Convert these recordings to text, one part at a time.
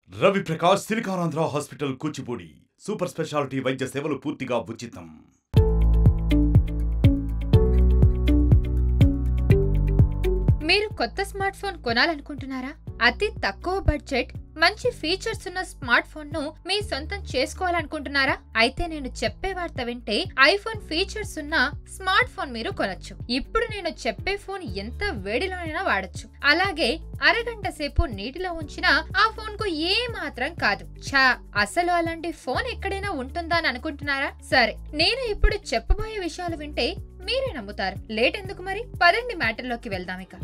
Ravi Prakash Siliconandhra hospital Kuchipudi super speciality వైద్య సేవలు పూర్తిగా ఉచితం. మీరు కొత్త స్మార్ట్ ఫోన్ కొనాలనుకుంటున్నారా? అతి తక్కువ బడ్జెట్ మంచి ఫీచర్స్ ఉన్న స్మార్ట్ ఫోన్ ను మీ సొంతం చేసుకోవాలనుకుంటున్నారా? అయితే నేను చెప్పే వార్త వింటే ఐఫోన్ ఫీచర్స్ ఉన్న స్మార్ట్ ఫోన్ మీరు కొనొచ్చు. ఇప్పుడు నేను చెప్పే ఫోన్ ఎంత వేడిలోనైనా వాడొచ్చు. అలాగే అరగంట సేపు నీటిలో ఉంచినా ఆ ఫోన్ కు ఏ మాత్రం కాదు. అసలు అలాంటి ఫోన్ ఎక్కడైనా ఉంటుందా అని అనుకుంటున్నారా? సరే, నేను ఇప్పుడు చెప్పబోయే విషయాలు వింటే మీరే నమ్ముతారు. లేట్ ఎందుకు మరి, పదండి మ్యాటర్లోకి వెళ్దాం. ఇక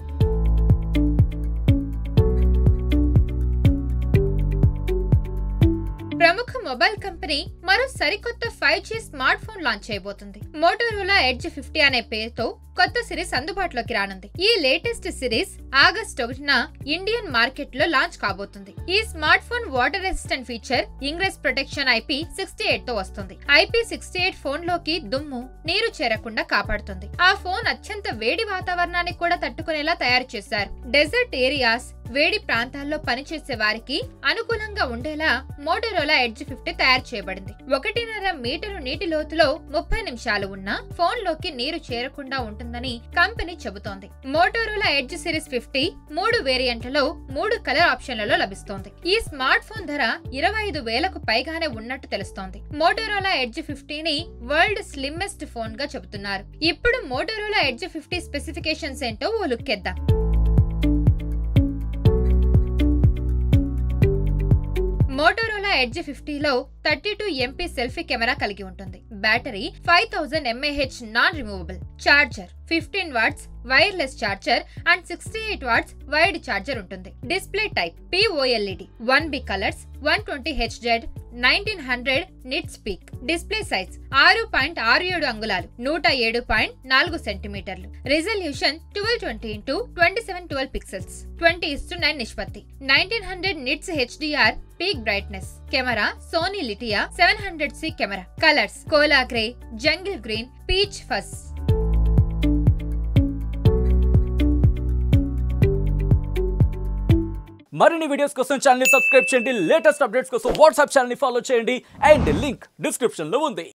ప్రముఖ మొబైల్ కంపెనీ మరో సరికొత్త 5G స్మార్ట్ ఫోన్ లాంచ్ చేయబోతుంది. మోటోరోలా ఎడ్జ్ 50 అనే పేరుతో కొత్త సిరీస్ అందుబాటులోకి రానుంది. ఈ లేటెస్ట్ సిరీస్ ఆగస్టు 1న ఇండియన్ మార్కెట్ లో లాంచ్ కాబోతుంది. ఈ smartphone water resistant feature, ingress protection IP68 తో వస్తుంది. IP68 ఫోన్ లోకి దుమ్ము, నీరు చేరకుండా కాపాడుతుంది. ఆ ఫోన్ అత్యంత వేడి వాతావరణాన్ని కూడా తట్టుకునేలా తయారు చేశారు. డెజర్ట్ ఏరియాస్, వేడి ప్రాంతాల్లో పనిచేసే వారికి అనుకూలంగా ఉండేలా మోటోరోలా ఎడ్జ్ 50 తయారు చేయబడింది. 1.5 మీటరు నీటి లోతులో 30 నిమిషాలు ఉన్న ఫోన్ లోకి నీరు చేరకుండా ఉంటుందని కంపెనీ చెబుతోంది. మోటోరోలా ఎడ్జ్ సిరీస్ 50 3 వేరియంట్లలో 3 కలర్ ఆప్షన్లలో లభిస్తోంది. ఈ స్మార్ట్ ఫోన్ ధర 25,000కు పైగానే ఉన్నట్టు తెలుస్తోంది. మోటోరోలా ఎడ్జ్ 50ని వరల్డ్ స్లిమ్మెస్ట్ ఫోన్ గా చెబుతున్నారు. ఇప్పుడు మోటోరోలా ఎడ్జ్ 50 స్పెసిఫికేషన్స్ ఏంటో ఓ లుక్కేద్దాం. మోటోరోలా ఎడ్జ్ 50లో 32 MP సెల్ఫీ కెమెరా కలిగి ఉంటుంది. Battery 5000 mAh non removable, charger 15 watts wireless charger and 68 watts wired charger ఉంటుంది. Display type POLED, 1B colours, 120 Hz, 1900 nits peak. Display size 6.67 అంగుళాలు, 107.4 సెంటీమీటర్లు. రిజల్యూషన్ 1220x2712 పిక్సెల్స్, 20:9 నిష్పత్తి. 1900 nits HDR peak brightness. Camera Sony Lytia 700C camera. Colours cola grey, jungle green, peach fuzz. మరిన్ని videos కోసం channel ని subscribe చేయండి. Latest updates కోసం WhatsApp channel ని follow చేయండి. అండ్ లింక్ డిస్క్రిప్షన్ లో ఉంది.